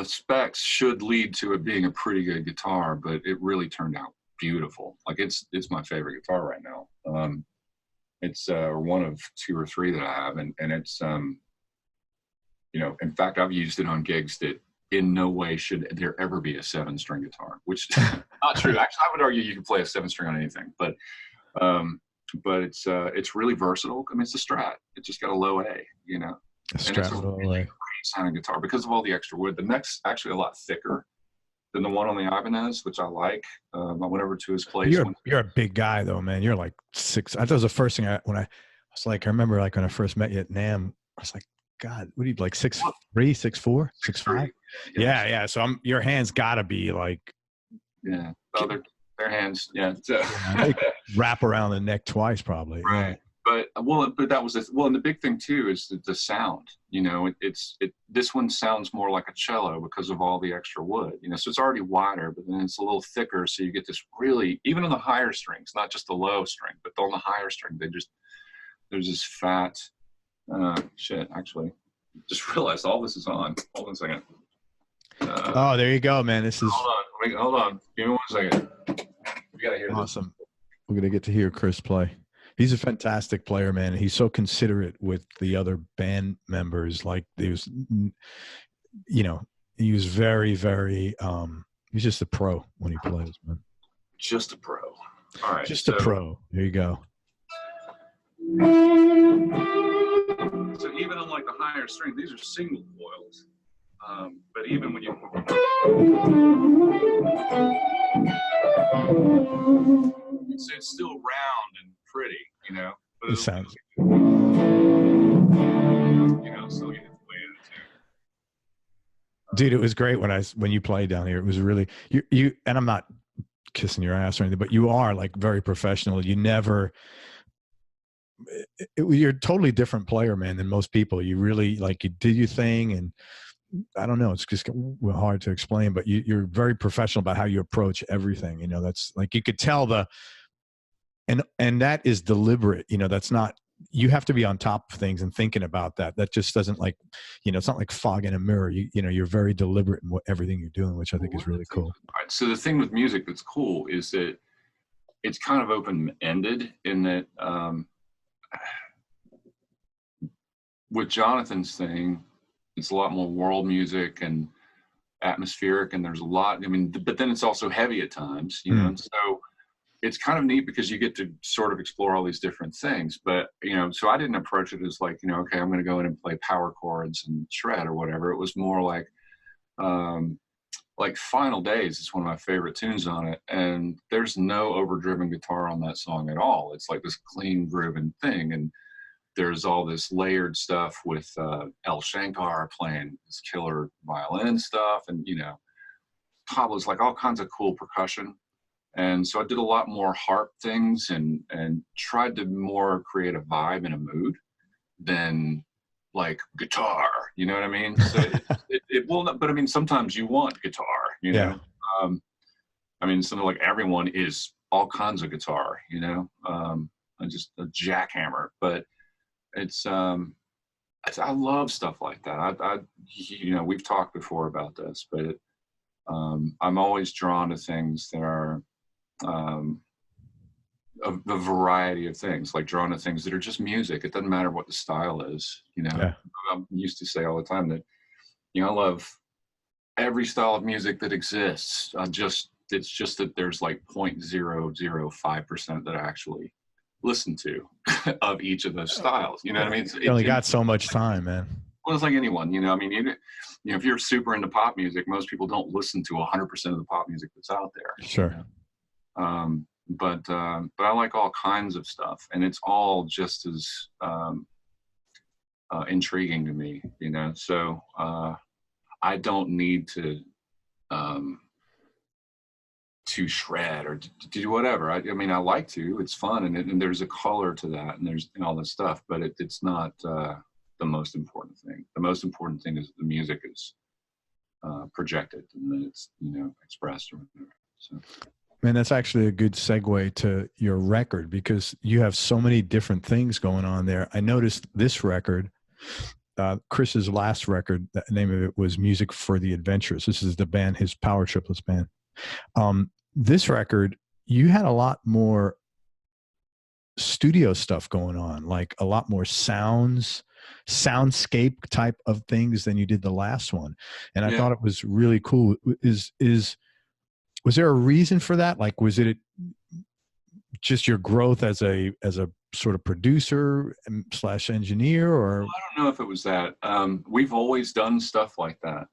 specs should lead to it being a pretty good guitar, but it really turned out beautiful. Like it's my favorite guitar right now. It's one of 2 or 3 that I have, and it's you know, in fact, I've used it on gigs that in no way should there ever be a 7-string guitar, which is not true. Actually, I would argue you can play a 7-string on anything, but it's really versatile. I mean, it's a Strat. It just got a low A, you know. And it's a really great sounding guitar because of all the extra wood. The neck's actually a lot thicker than the one on the Ibanez, which I like. I went over to his place. You're a big guy though, man. You're like 6. I thought it was the first thing I remember like when I first met you at NAMM, I was like, God, what are you, like 6'3", 6'4", 6'5"? Yeah. So your hands gotta be like, their hands, So. Wrap around the neck twice, probably. Right. Yeah. But that was and the big thing too is the sound. You know, this one sounds more like a cello because of all the extra wood. You know, so it's already wider, but then it's a little thicker, so you get this really, even on the higher strings, not just the low string, but on the higher string, there's this fat shit. Actually, just realized all this is on. Hold on a second. Oh, there you go, man. This is. Hold on. Give me 1 second. We gotta hear awesome. This. We're gonna get to hear Chris play. He's a fantastic player, man. He's so considerate with the other band members. Like he was, you know, he was very, very. He's just a pro when he plays, man. Just a pro. All right. Just a pro. There you go. So even on like the higher string, these are single coils. But even when you it's still round and pretty, you know. But it sounds. You know, still get the way in it too. Dude, it was great when you played down here. It was really you. And I'm not kissing your ass or anything, but you are like very professional. You never. You're a totally different player, man, than most people. You really like you do your thing, and I don't know. It's just hard to explain, but you're very professional about how you approach everything. You know, that's like you could tell and that is deliberate. You know, that's not. You have to be on top of things and thinking about that. That just doesn't like, you know, it's not like fog in a mirror. You know, you're very deliberate in everything you're doing, which I think is really cool. All right. So the thing with music that's cool is that it's kind of open-ended in that. With Jonathan's thing, it's a lot more world music and atmospheric, and there's a lot. I mean, but then it's also heavy at times, you know. And so it's kind of neat because you get to sort of explore all these different things. But you know, so I didn't approach it as like, you know, okay, I'm going to go in and play power chords and shred or whatever. It was more like Final Days is one of my favorite tunes on it, and there's no overdriven guitar on that song at all. It's like this clean grooving thing, and there's all this layered stuff with El Shankar playing this killer violin stuff, and you know, Pablo's like all kinds of cool percussion. And so I did a lot more harp things and tried to more create a vibe and a mood than like guitar, you know what I mean? So it will not, but I mean, sometimes you want guitar, you know? I mean, something like everyone is all kinds of guitar, you know, just a jackhammer, but I love stuff like that. You know, we've talked before about this, but I'm always drawn to things that are a variety of things, like drawn to things that are just music. It doesn't matter what the style is, you know. Yeah. I used to say all the time that, you know, I love every style of music that exists. It's just that there's like 0.005% that I actually listen to of each of those styles. You know what I mean? You only got so much time, man. Well, it's like anyone, you know. I mean, you know, if you're super into pop music, most people don't listen to 100% of the pop music that's out there. Sure. You know? But I like all kinds of stuff, and it's all just as intriguing to me, you know. So I don't need to shred or to do whatever. I mean, I like to. It's fun, and there's a color to that, and there's all this stuff. But it's not the most important thing. The most important thing is the music is projected, and then it's, you know, expressed or whatever. So. Man, that's actually a good segue to your record, because you have so many different things going on there. I noticed this record, Chris's last record, the name of it was Music for the Adventurous. This is the band, his Power Triplets band. This record, you had a lot more studio stuff going on, like a lot more soundscape type of things than you did the last one. And I thought it was really cool. Was there a reason for that? Like, was it just your growth as a sort of producer / engineer, or? Well, I don't know if it was that. We've always done stuff like that.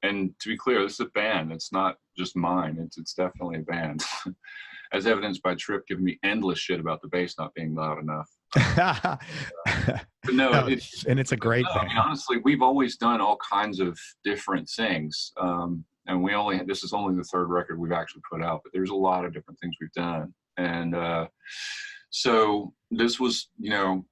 And to be clear, this is a band. It's not just mine. It's definitely a band. As evidenced by Tripp giving me endless shit about the bass not being loud enough. But no, and it's a great band. I mean, honestly, we've always done all kinds of different things. And this is only the third record we've actually put out, but there's a lot of different things we've done. And so this was, you know,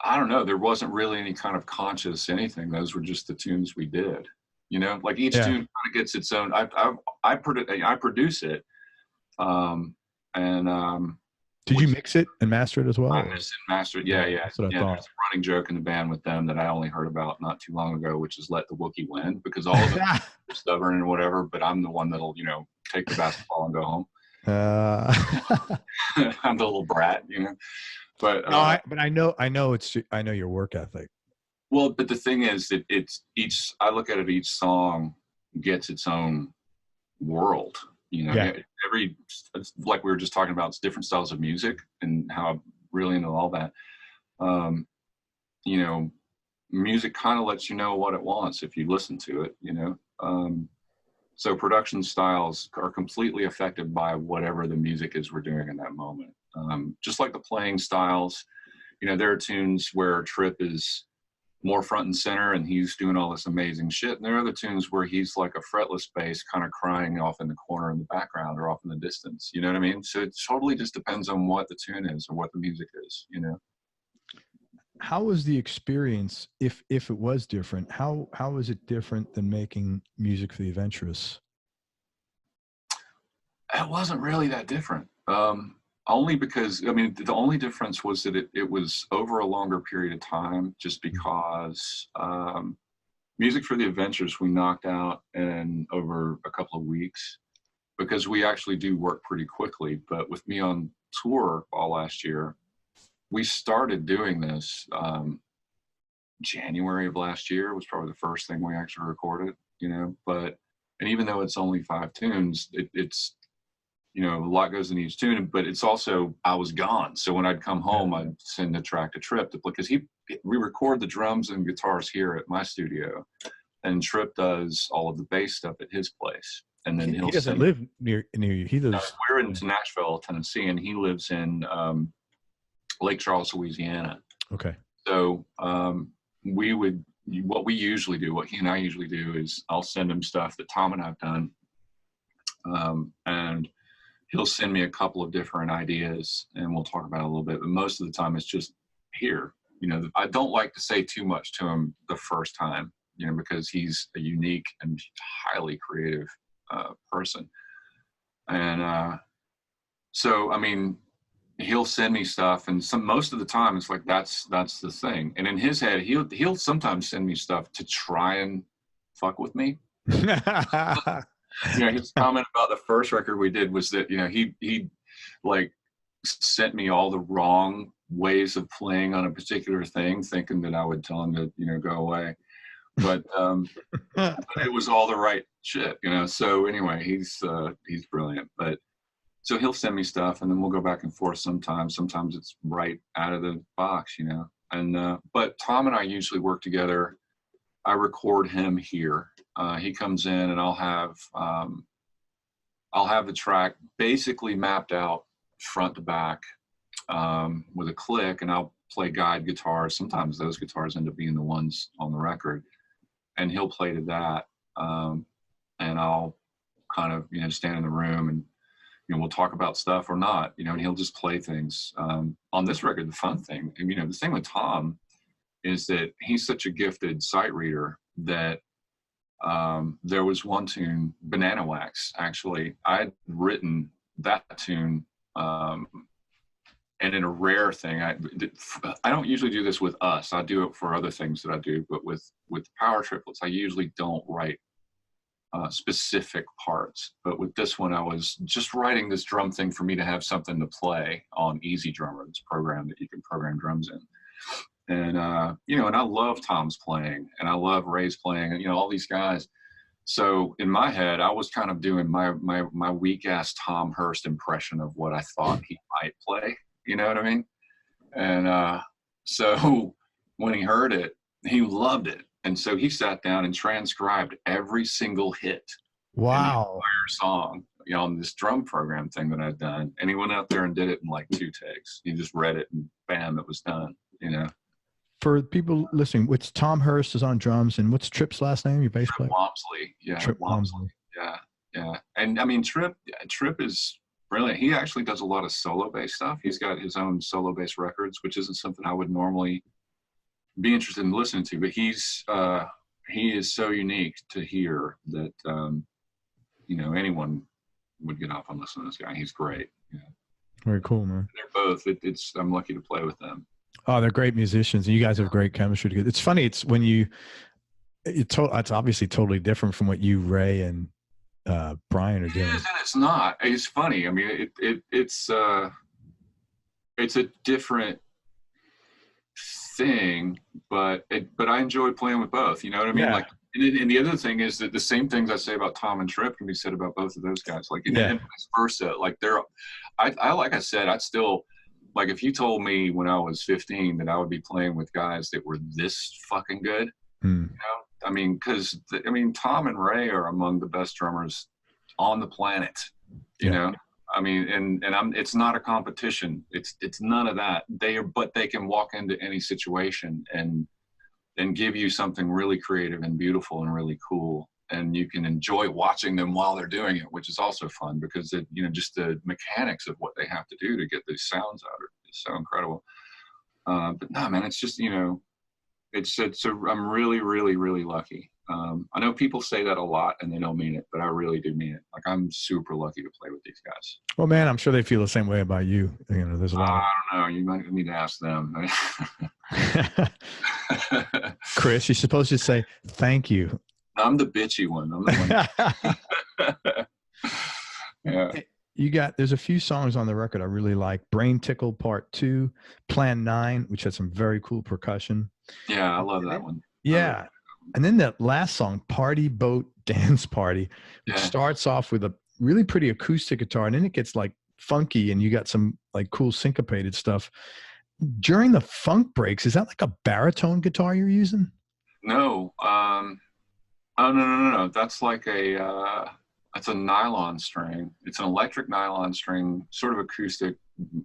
I don't know, there wasn't really any kind of conscious anything. Those were just the tunes we did, you know, like each tune kind of gets its own. I produce it. Did you mix it and master it as well? I mixed and mastered. Yeah. That's what I thought. There's a running joke in the band with them that I only heard about not too long ago, which is let the Wookiee win, because all of them are stubborn and whatever, but I'm the one that'll, you know, take the basketball and go home. I'm the little brat, you know. But no, I know your work ethic. Well, but the thing is that I look at it, each song gets its own world. You know, it's like we were just talking about, it's different styles of music and how I'm really into all that. You know, music kind of lets you know what it wants if you listen to it, you know. So production styles are completely affected by whatever the music is we're doing in that moment. Just like the playing styles, you know, there are tunes where Tripp is more front and center and he's doing all this amazing shit, and there are other tunes where he's like a fretless bass kind of crying off in the corner in the background or off in the distance, you know what I mean? So it totally just depends on what the tune is or what the music is, you know. How was the experience, if it was different, how was it different than making Music for the Adventurous? It wasn't really that different. Only because, I mean, the only difference was that it was over a longer period of time, just because Music for the Adventures we knocked out in over a couple of weeks, because we actually do work pretty quickly. But with me on tour all last year, we started doing this January of last year was probably the first thing we actually recorded, you know. And even though it's only 5 tunes, it's, you know, a lot goes in each tune, but it's also, I was gone. So when I'd come home, I'd send a track to Tripp because we record the drums and guitars here at my studio, and Tripp does all of the bass stuff at his place. And then he doesn't live near you. He lives. We're in Nashville, Tennessee, and he lives in Lake Charles, Louisiana. Okay. So what we usually do, what he and I usually do, is I'll send him stuff that Tom and I've done, and he'll send me a couple of different ideas and we'll talk about it a little bit, but most of the time it's just here. You know, I don't like to say too much to him the first time, you know, because he's a unique and highly creative person. And So, I mean, he'll send me stuff, and most of the time it's like that's the thing. And in his head, he'll sometimes send me stuff to try and fuck with me. His comment about the first record we did was that he like sent me all the wrong ways of playing on a particular thing, thinking that I would tell him to go away. But it was all the right shit, So anyway, he's brilliant. But so he'll send me stuff, and then we'll go back and forth sometimes. Sometimes it's right out of the box, And but Tom and I usually work together. I record him here. He comes in, and I'll have the track basically mapped out front to back with a click, and I'll play guide guitars. Sometimes those guitars end up being the ones on the record, and he'll play to that. And I'll kind of stand in the room, and we'll talk about stuff or not, and he'll just play things. On this record, the fun thing, the thing with Tom is that he's such a gifted sight reader that there was one tune, Banana Wax, actually. I'd written that tune, and in a rare thing, I don't usually do this with us. I do it for other things that I do, but with Power Triplets, I usually don't write specific parts. But with this one, I was just writing this drum thing for me to have something to play on Easy Drummer, this program that you can program drums in. And, and I love Tom's playing, and I love Ray's playing, and, all these guys. So in my head, I was kind of doing my weak ass Tom Hurst impression of what I thought he might play. You know what I mean? And so when he heard it, he loved it. And so he sat down and transcribed every single hit. Wow. In the entire song, on this drum program thing that I'd done. And he went out there and did it in like 2 takes. He just read it, and bam, it was done, For people listening, what's Tom Hurst is on drums, and what's Tripp's last name? Your bass player? Walmsley. Yeah. Trip Walmsley. Yeah. And I mean, Tripp is brilliant. He actually does a lot of solo bass stuff. He's got his own solo bass records, which isn't something I would normally be interested in listening to, but he is so unique to hear that anyone would get off on listening to this guy. He's great. Yeah. Very cool, man. They're both. I'm lucky to play with them. Oh, they're great musicians, and you guys have great chemistry together. It's funny. It's when it's obviously totally different from what you, Ray, and Brian are doing. It is, and it's not. It's funny. I mean, it's a different thing, but I enjoy playing with both. You know what I mean? Yeah. Like, and the other thing is that the same things I say about Tom and Tripp can be said about both of those guys. Like, and vice versa. Like, like I said, I'd still, like, if you told me when I was 15 that I would be playing with guys that were this fucking good, I mean, because Tom and Ray are among the best drummers on the planet. You know. I mean, and it's not a competition. It's none of that. But they can walk into any situation and give you something really creative and beautiful and really cool. And you can enjoy watching them while they're doing it, which is also fun because just the mechanics of what they have to do to get these sounds out is so incredible. But no, man, it's just, I'm really, really, really lucky. I know people say that a lot and they don't mean it, but I really do mean it. Like, I'm super lucky to play with these guys. Well, man, I'm sure they feel the same way about you. There's a lot. I don't know. You might need to ask them. Chris, you're supposed to say thank you. I'm the bitchy one. I'm the one. Yeah. There's a few songs on the record I really like. Brain Tickle Part 2, Plan 9, which had some very cool percussion. Yeah, I love that one. Yeah. And then that last song, Party Boat Dance Party, which starts off with a really pretty acoustic guitar, and then it gets like funky, and you got some like cool syncopated stuff. During the funk breaks, is that like a baritone guitar you're using? No. No. That's like it's a nylon string. It's an electric nylon string, sort of acoustic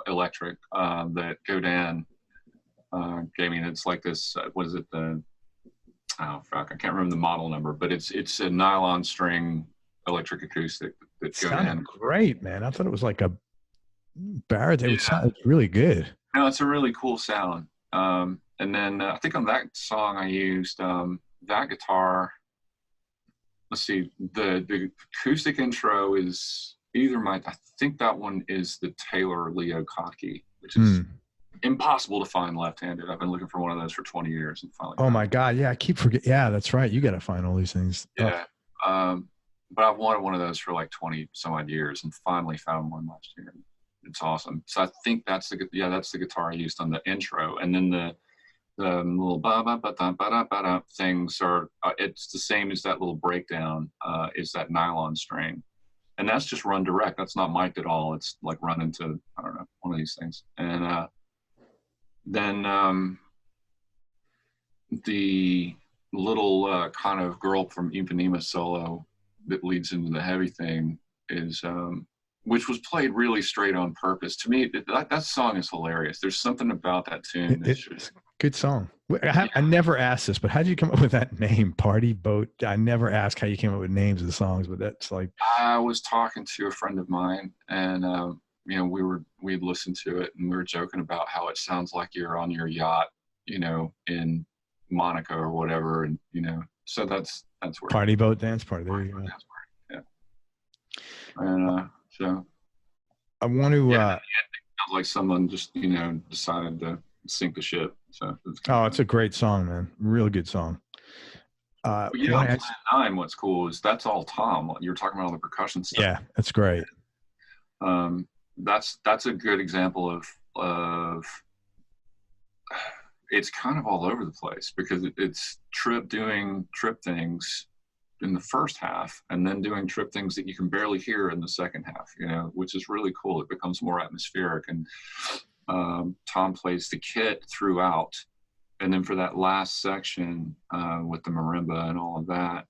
electric, that Godin gave me. And it's like this, what is it? Oh fuck, I can't remember the model number, but it's a nylon string electric acoustic that sounded great, man. I thought it was like a baritone. It sounded really good. No, it's a really cool sound. And then I think on that song I used that guitar. Let's see, the acoustic intro is I think that one is the Taylor Leo Kottke, which is impossible to find left-handed. I've been looking for one of those for 20 years and finally. Oh my God. Yeah. I keep forgetting. Yeah, that's right. You got to find all these things. Yeah. But I've wanted one of those for like 20 some odd years and finally found one last year. It's awesome. So I think that's the guitar I used on the intro. And then the little ba-ba-ba-da-ba-da-ba-da things are, it's the same as that little breakdown, is that nylon string. And that's just run direct. That's not mic'd at all. It's like run into, I don't know, one of these things. And then the little kind of Girl from Ipanema solo that leads into the heavy thing is, which was played really straight on purpose. To me, that song is hilarious. There's something about that tune. It's a good song. I never asked this, but how did you come up with that name, Party Boat? I never asked how you came up with names of the songs, but that's like. I was talking to a friend of mine, and you know, we'd listened to it, and we were joking about how it sounds like you're on your yacht, you know, in Monaco or whatever, and you know, so that's where Party Boat Dance Party. There you go. Yeah. And so I want to. It sounds like someone just, you know, decided to sink the ship. So it's a great song, man. Real good song. On Plan 9, what's cool is that's all Tom. You're talking about all the percussion stuff. Yeah, that's great. That's a good example of it's kind of all over the place because it's doing Trip things in the first half and then doing Trip things that you can barely hear in the second half, you know, which is really cool. It becomes more atmospheric, and Tom plays the kit throughout. And then for that last section with the marimba and all of that,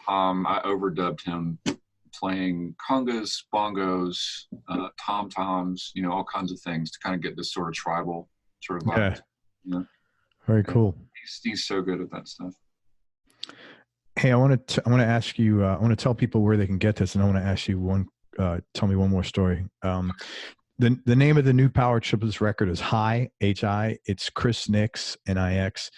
I overdubbed him playing congas, bongos, tom-toms, you know, all kinds of things to kind of get this sort of tribal sort of vibe. Yeah. You know? Very cool. He's so good at that stuff. Hey, I want to ask you. I want to tell people where they can get this, and I want to ask you tell me one more story. The name of the new Power Triplets record is Hi, H-I. It's Chris Nix, N-I-X.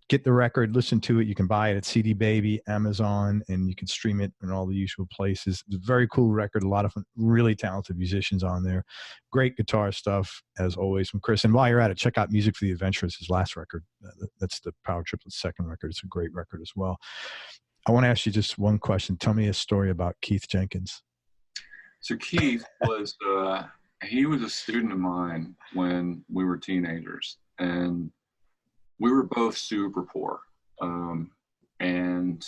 Get the record, listen to it. You can buy it at CD Baby, Amazon, and you can stream it in all the usual places. It's a very cool record. A lot of really talented musicians on there. Great guitar stuff, as always, from Chris. And while you're at it, check out Music for the Adventurous, his last record. That's the Power Triplets' second record. It's a great record as well. I want to ask you just one question. Tell me a story about Keith Jenkins. So Keith was he was a student of mine when we were teenagers, and we were both super poor. And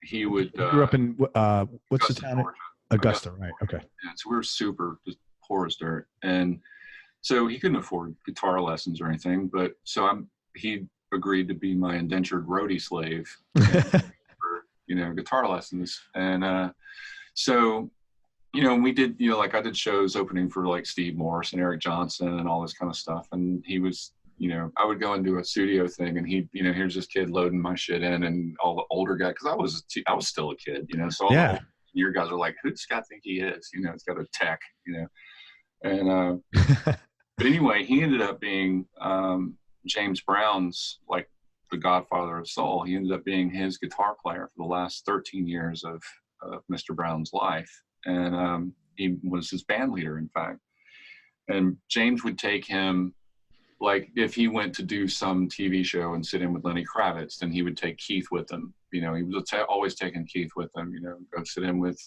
he would you grew up in what's Augusta, the town? Georgia. Augusta, right? Okay. Yeah, so we were super just poor as dirt, and so he couldn't afford guitar lessons or anything. But so he agreed to be my indentured roadie slave for, you know, guitar lessons, and so. You know, we did, you know, like I did shows opening for like Steve Morse and Eric Johnson and all this kind of stuff. And he was, you know, I would go and do a studio thing, and he, you know, here's this kid loading my shit in, and all the older guys, because I was still a kid, you know, so all the your guys are like, who does Scott think he is? You know, it's got a tech, you know, and but anyway, he ended up being James Brown's, like, the godfather of soul. He ended up being his guitar player for the last 13 years of Mr. Brown's life. And he was his band leader, in fact. And James would take him, like, if he went to do some TV show and sit in with Lenny Kravitz, then he would take Keith with him. You know, he was always taking Keith with him, you know, go sit in with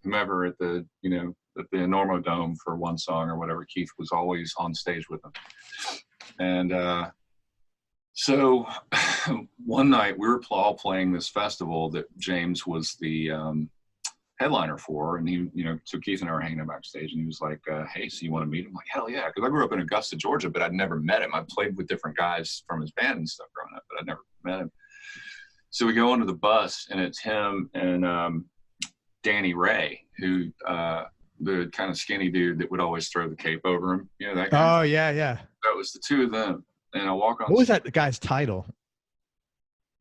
whomever at the, you know, at the Enormo Dome for one song or whatever. Keith was always on stage with him. And so one night we were all playing this festival that James was the headliner for, and he, you know, so Keith and I were hanging out backstage, and he was like, hey, so you want to meet him? I'm like, hell yeah, because I grew up in Augusta, Georgia, but I'd never met him. I played with different guys from his band and stuff growing up, but I'd never met him. So we go onto the bus, and it's him and Danny Ray, who the kind of skinny dude that would always throw the cape over him, you know, that guy. Oh yeah, yeah. That was the two of them, and I walk on. What was that guy's title?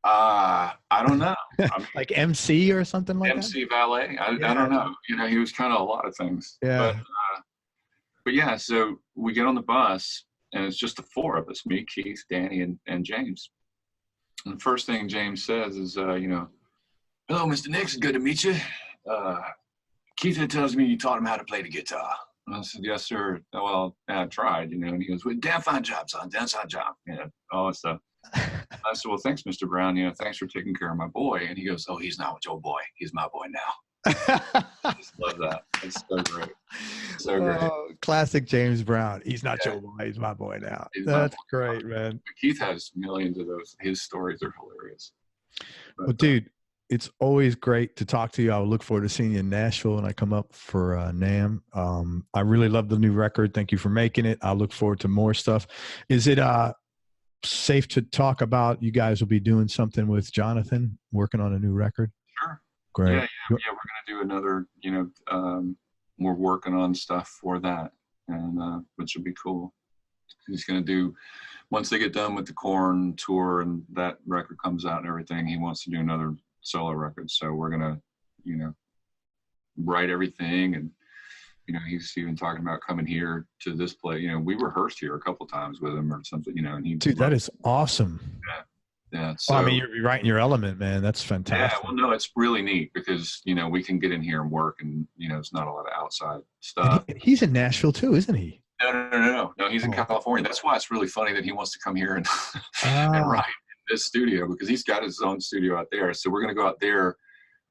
I don't know. I mean, like MC or something like MC valet. I don't know. You know, he was kind of a lot of things. Yeah. But yeah, so we get on the bus, and it's just the four of us, me, Keith, Danny, and James. And the first thing James says is, you know, hello, Mr. Nix, good to meet you. Keith had tells me you taught him how to play the guitar. And I said, yes, sir. Well, yeah, I tried, and he goes, well, damn fine job, son, damn fine job, all that stuff. I said, well, thanks, Mr. Brown, thanks for taking care of my boy. And he goes, oh, he's not your boy, he's my boy now. I just love that. It's so great. So great. Classic James Brown. He's not your boy, he's my boy now. That's great, man. Keith has millions of those. His stories are hilarious. But, well, dude, it's always great to talk to you. I look forward to seeing you in Nashville when I come up for NAMM. I really love the new record. Thank you for making it. I look forward to more stuff. Is it safe to talk about you guys will be doing something with Jonathan, working on a new record? Sure. Great. Yeah. We're going to do another, we're working on stuff for that, and which would be cool. He's going to do, once they get done with the Korn tour and that record comes out and everything, he wants to do another solo record. So we're going to, write everything. And, he's even talking about coming here to this place. We rehearsed here a couple times with him or something, and he. Dude, that is awesome. Yeah. So, well, I mean, you're right in your element, man. That's fantastic. Yeah. Well, no, it's really neat because, we can get in here and work and, it's not a lot of outside stuff. He's in Nashville too, isn't he? No. He's in California. That's why it's really funny that he wants to come here and, and write in this studio, because he's got his own studio out there. So we're going to go out there.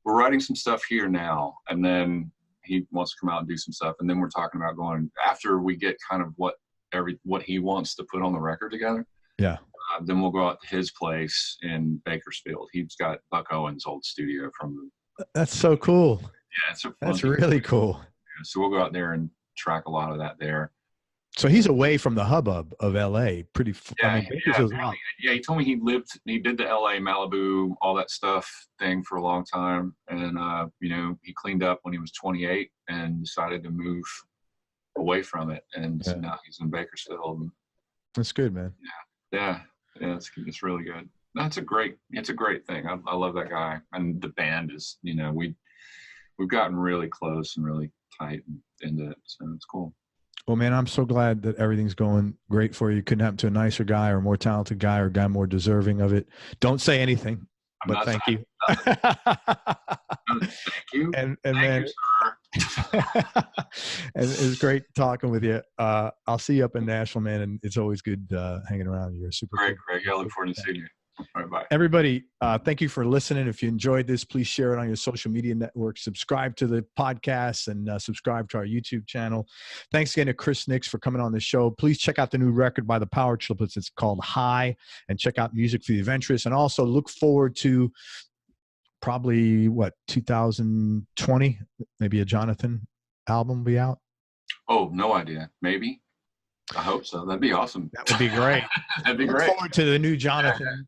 We're writing some stuff here now, and then he wants to come out and do some stuff. And then we're talking about going after we get kind of what he wants to put on the record together. Yeah. Then we'll go out to his place in Bakersfield. He's got Buck Owens' old studio from the. That's so cool. Yeah, it's that's really cool. Yeah, so we'll go out there and track a lot of that there. So he's away from the hubbub of LA. Pretty. Yeah, he told me he did the LA, Malibu, all that stuff thing for a long time, and he cleaned up when he was 28 and decided to move away from it, and so now he's in Bakersfield. That's good, man. Yeah, it's really good. It's a great thing. I love that guy, and the band is, we've gotten really close and really tight into it, so it's cool. Well, man, I'm so glad that everything's going great for you. Couldn't happen to a nicer guy or more talented guy or a guy more deserving of it. Don't say anything, but thank you. Thank you. And thank man, you, sir. and it was great talking with you. I'll see you up in Nashville, man, and it's always good Great, hanging around. You're super Greg. Yeah, I look forward to seeing you. All right, bye. Everybody, thank you for listening. If you enjoyed this, please share it on your social media network. Subscribe to the podcast and subscribe to our YouTube channel. Thanks again to Chris Nix for coming on the show. Please check out the new record by the Power Triplets. It's called High, and check out Music for the Adventurous. And also look forward to probably 2020, maybe a Jonathan album will be out. Oh, no idea. Maybe. I hope so. That'd be awesome. That would be great. That'd be look great. Forward to the new Jonathan.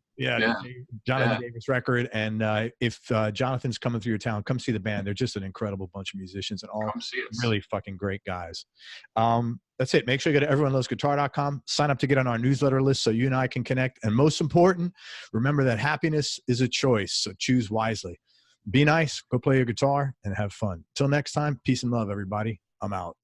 Jonathan Davis record. And if Jonathan's coming through your town, come see the band. They're just an incredible bunch of musicians and all really fucking great guys. That's it. Make sure you go to everyonelovesguitar.com. Sign up to get on our newsletter list so you and I can connect. And most important, remember that happiness is a choice. So choose wisely. Be nice. Go play your guitar and have fun. Till next time, peace and love, everybody. I'm out.